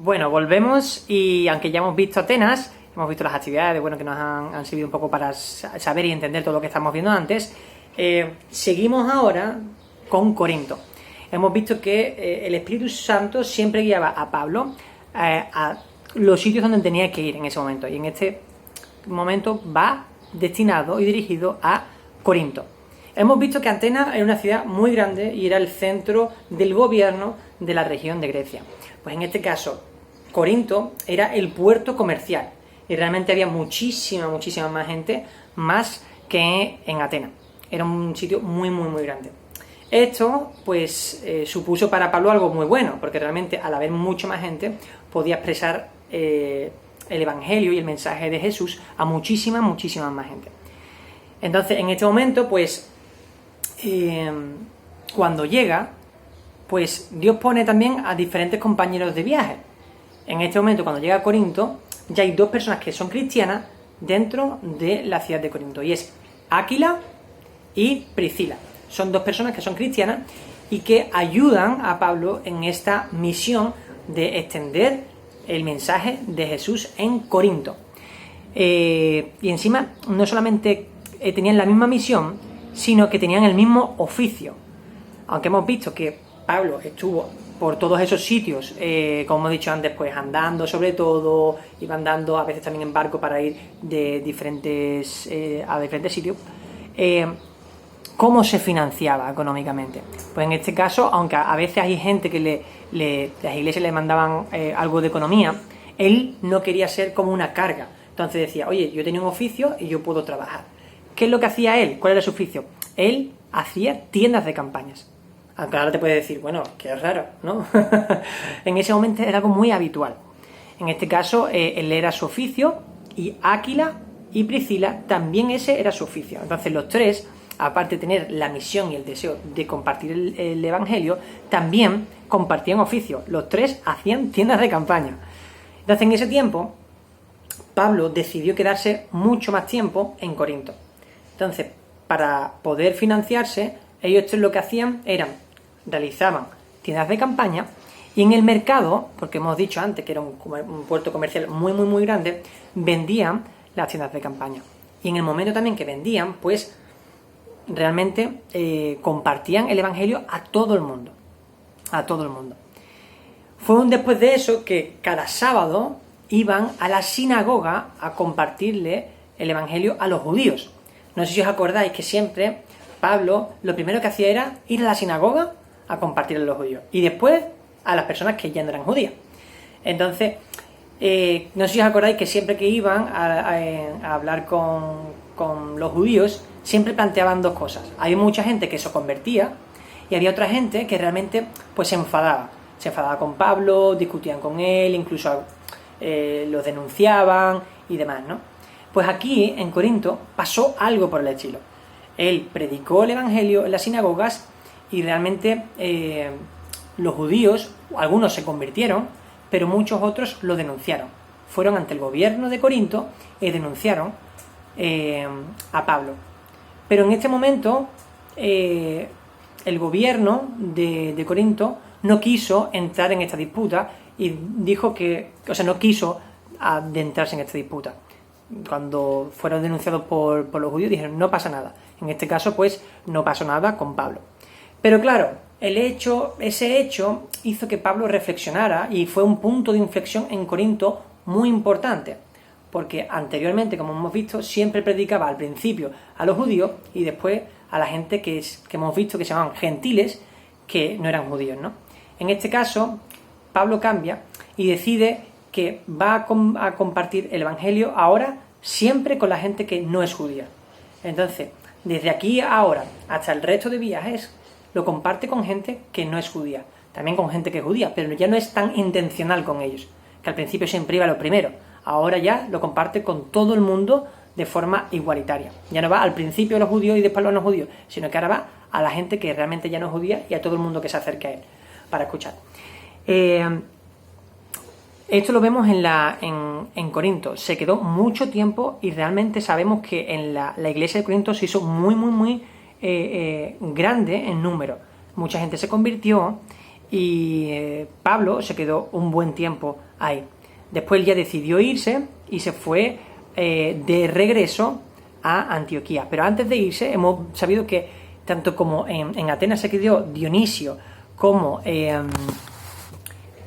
Bueno, volvemos y aunque ya hemos visto Atenas, hemos visto las actividades, bueno, que nos han servido un poco para saber y entender todo lo que estamos viendo antes, seguimos ahora con Corinto. Hemos visto que el Espíritu Santo siempre guiaba a Pablo a los sitios donde tenía que ir en ese momento, y en este momento va destinado y dirigido a Corinto. Hemos visto que Atenas era una ciudad muy grande y era el centro del gobierno de la región de Grecia. Pues en este caso, Corinto era el puerto comercial y realmente había muchísima más gente, más que en Atenas. Era un sitio muy grande. Esto pues supuso para Pablo algo muy bueno, porque realmente al haber mucha más gente podía expresar el evangelio y el mensaje de Jesús a muchísima más gente. Entonces en este momento pues cuando llega, pues Dios pone también a diferentes compañeros de viaje. En este momento, cuando llega a Corinto, ya hay dos personas que son cristianas dentro de la ciudad de Corinto, y es Áquila y Priscila. Son dos personas que son cristianas y que ayudan a Pablo en esta misión de extender el mensaje de Jesús en Corinto. Y encima, no solamente tenían la misma misión, sino que tenían el mismo oficio. Aunque hemos visto que Pablo estuvo por todos esos sitios, como hemos dicho antes, pues andando sobre todo, iba andando a veces también en barco para ir de diferentes a diferentes sitios. ¿Cómo se financiaba económicamente? Pues en este caso, aunque a veces hay gente que las iglesias le mandaban algo de economía, él no quería ser como una carga. Entonces decía, oye, yo tenía un oficio y yo puedo trabajar. ¿Qué es lo que hacía él? ¿Cuál era su oficio? Él hacía tiendas de campañas. Aunque ahora te puedes decir, bueno, qué raro, ¿no? En ese momento era algo muy habitual. En este caso, él era su oficio, y Áquila y Priscila también ese era su oficio. Entonces los tres, aparte de tener la misión y el deseo de compartir el evangelio, también compartían oficio. Los tres hacían tiendas de campaña. Entonces en ese tiempo, Pablo decidió quedarse mucho más tiempo en Corinto. Entonces, para poder financiarse, ellos lo que hacían realizaban tiendas de campaña, y en el mercado, porque hemos dicho antes que era un puerto comercial muy grande, vendían las tiendas de campaña. Y en el momento también que vendían, pues realmente compartían el evangelio a todo el mundo. A todo el mundo. Fue después de eso que cada sábado iban a la sinagoga a compartirle el evangelio a los judíos. No sé si os acordáis que siempre Pablo lo primero que hacía era ir a la sinagoga a compartirle a los judíos, y después a las personas que ya no eran judías. Entonces, no sé si os acordáis que siempre que iban a hablar con los judíos, siempre planteaban dos cosas. Había mucha gente que se convertía, y había otra gente que realmente pues se enfadaba. Se enfadaba con Pablo, discutían con él, incluso los denunciaban y demás, ¿no? Pues aquí, en Corinto, pasó algo por el estilo. Él predicó el evangelio en las sinagogas, y realmente los judíos, algunos se convirtieron, pero muchos otros lo denunciaron. Fueron ante el gobierno de Corinto y denunciaron a Pablo. Pero en este momento el gobierno de Corinto no quiso entrar en esta disputa, y dijo que, no quiso adentrarse en esta disputa. Cuando fueron denunciados por los judíos, dijeron, no pasa nada. En este caso, pues, no pasó nada con Pablo. Pero claro, ese hecho hizo que Pablo reflexionara, y fue un punto de inflexión en Corinto muy importante. Porque anteriormente, como hemos visto, siempre predicaba al principio a los judíos y después a la gente que hemos visto que se llamaban gentiles, que no eran judíos, ¿no? En este caso, Pablo cambia y decide que va a compartir el evangelio ahora siempre con la gente que no es judía. Entonces, desde aquí a ahora, hasta el resto de viajes, lo comparte con gente que no es judía. También con gente que es judía, pero ya no es tan intencional con ellos, que al principio siempre iba lo primero. Ahora ya lo comparte con todo el mundo de forma igualitaria. Ya no va al principio a los judíos y después a los no judíos, sino que ahora va a la gente que realmente ya no es judía y a todo el mundo que se acerque a él para escuchar. Esto lo vemos en Corinto. Se quedó mucho tiempo, y realmente sabemos que en la iglesia de Corinto se hizo muy grande en número. Mucha gente se convirtió, y Pablo se quedó un buen tiempo ahí. Después ya decidió irse y se fue de regreso a Antioquía. Pero antes de irse hemos sabido que tanto como en Atenas se quedó Dionisio como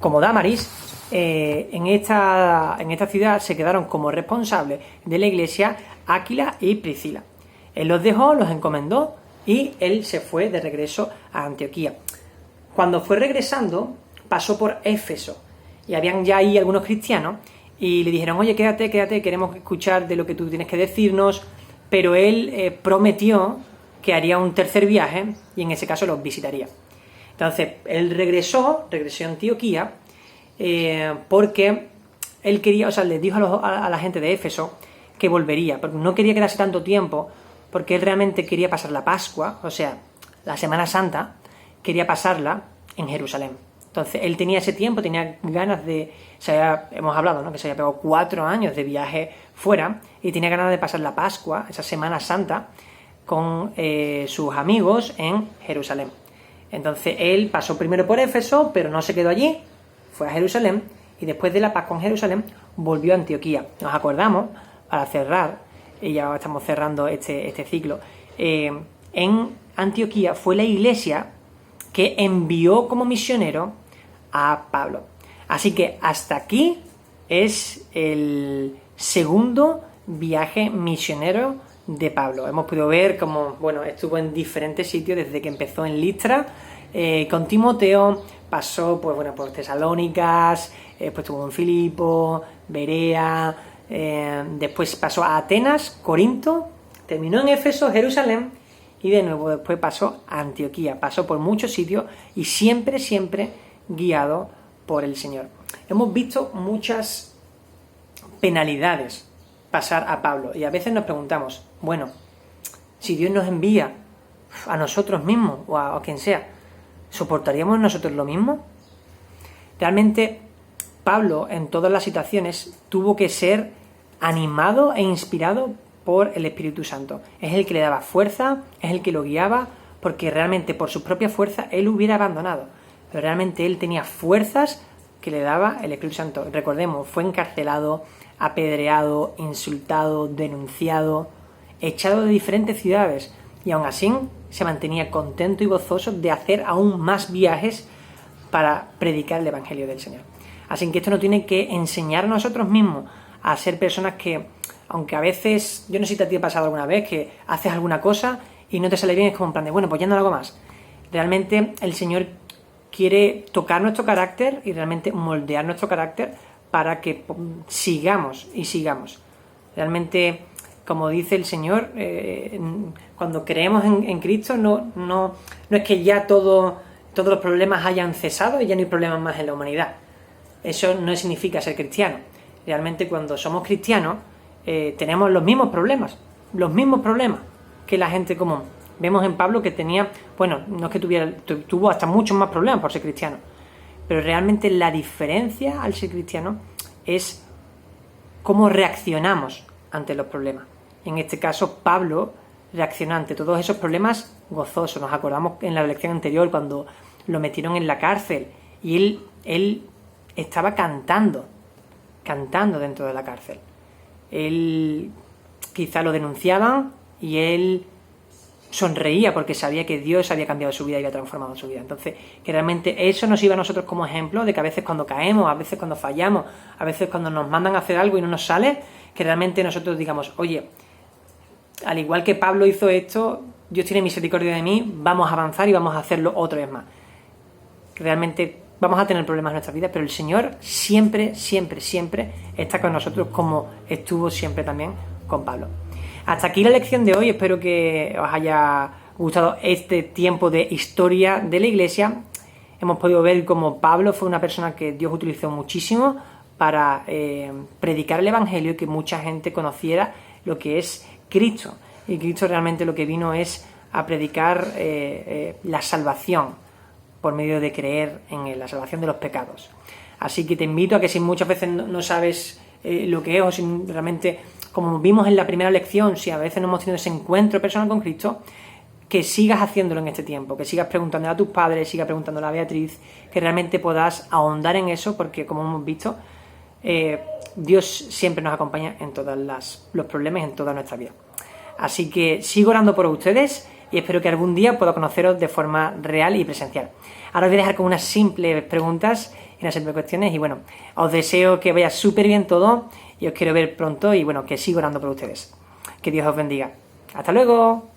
Dámaris, en esta ciudad se quedaron como responsables de la iglesia Áquila y Priscila. Él los dejó, los encomendó y él se fue de regreso a Antioquía. Cuando fue regresando, pasó por Éfeso y habían ya ahí algunos cristianos y le dijeron: oye, quédate, queremos escuchar de lo que tú tienes que decirnos, pero él prometió que haría un tercer viaje y en ese caso los visitaría. Entonces, él regresó a Antioquía porque él quería, o sea, le dijo a la gente de Éfeso que volvería, porque no quería quedarse tanto tiempo, porque él realmente quería pasar la Pascua, o sea, la Semana Santa, quería pasarla en Jerusalén. Entonces, él tenía ese tiempo, tenía ganas de... hemos hablado, ¿no?, que se había pegado 4 años de viaje fuera y tenía ganas de pasar la Pascua, esa Semana Santa, con sus amigos en Jerusalén. Entonces, él pasó primero por Éfeso, pero no se quedó allí, fue a Jerusalén y después de la Pascua en Jerusalén volvió a Antioquía. Nos acordamos, para cerrar, y ya estamos cerrando este ciclo, en Antioquía fue la iglesia que envió como misionero a Pablo. Así que hasta aquí es el segundo viaje misionero de Pablo. Hemos podido ver cómo, bueno, estuvo en diferentes sitios desde que empezó en Listra con Timoteo, pasó pues, bueno, por Tesalónicas, pues estuvo en Filipo, Berea, después pasó a Atenas, Corinto, terminó en Éfeso, Jerusalén y de nuevo después pasó a Antioquía. Pasó por muchos sitios y siempre guiado por el Señor. Hemos visto muchas penalidades pasar a Pablo y a veces nos preguntamos, bueno, si Dios nos envía a nosotros mismos o a quien sea, ¿soportaríamos nosotros lo mismo? Realmente Pablo en todas las situaciones tuvo que ser animado e inspirado por el Espíritu Santo. Es el que le daba fuerza, es el que lo guiaba, porque realmente por su propia fuerza él hubiera abandonado, pero realmente él tenía fuerzas que le daba el Espíritu Santo. Recordemos, fue encarcelado, apedreado, insultado, denunciado, echado de diferentes ciudades y aún así se mantenía contento y gozoso de hacer aún más viajes para predicar el Evangelio del Señor. Así que esto nos tiene que enseñar a nosotros mismos a ser personas que, aunque a veces, yo no sé si te ha pasado alguna vez que haces alguna cosa y no te sale bien, es como en plan de, bueno, pues ya no lo hago más. Realmente el Señor quiere tocar nuestro carácter y realmente moldear nuestro carácter para que sigamos y sigamos. Realmente, como dice el Señor, cuando creemos en Cristo, no es que ya todos los problemas hayan cesado y ya no hay problemas más en la humanidad. Eso no significa ser cristiano. Realmente cuando somos cristianos tenemos los mismos problemas que la gente común. Vemos en Pablo que tenía, bueno, no es que tuvo hasta muchos más problemas por ser cristiano, pero realmente la diferencia al ser cristiano es cómo reaccionamos ante los problemas. En este caso, Pablo reaccionó ante todos esos problemas gozoso. Nos acordamos en la lección anterior cuando lo metieron en la cárcel y él estaba cantando dentro de la cárcel. Él quizá lo denunciaban y él sonreía porque sabía que Dios había cambiado su vida y había transformado su vida. Entonces, que realmente eso nos sirve a nosotros como ejemplo de que a veces cuando caemos, a veces cuando fallamos, a veces cuando nos mandan a hacer algo y no nos sale, que realmente nosotros digamos, oye, al igual que Pablo hizo esto, Dios tiene misericordia de mí, vamos a avanzar y vamos a hacerlo otra vez más. Que realmente vamos a tener problemas en nuestra vida, pero el Señor siempre está con nosotros, como estuvo siempre también con Pablo. Hasta aquí la lección de hoy, espero que os haya gustado este tiempo de historia de la Iglesia. Hemos podido ver cómo Pablo fue una persona que Dios utilizó muchísimo para predicar el Evangelio y que mucha gente conociera lo que es Cristo. Y Cristo realmente lo que vino es a predicar la salvación por medio de creer en Él, la salvación de los pecados. Así que te invito a que si muchas veces no sabes lo que es, o si realmente, como vimos en la primera lección, si a veces no hemos tenido ese encuentro personal con Cristo, que sigas haciéndolo en este tiempo, que sigas preguntándole a tus padres, sigas preguntándole a Beatriz, que realmente puedas ahondar en eso, porque como hemos visto, Dios siempre nos acompaña en todos los problemas, en toda nuestra vida. Así que sigo orando por ustedes y espero que algún día pueda conoceros de forma real y presencial. Ahora os voy a dejar con unas simples preguntas y unas simples cuestiones y bueno, os deseo que vaya súper bien todo y os quiero ver pronto y bueno, que sigo orando por ustedes. Que Dios os bendiga. ¡Hasta luego!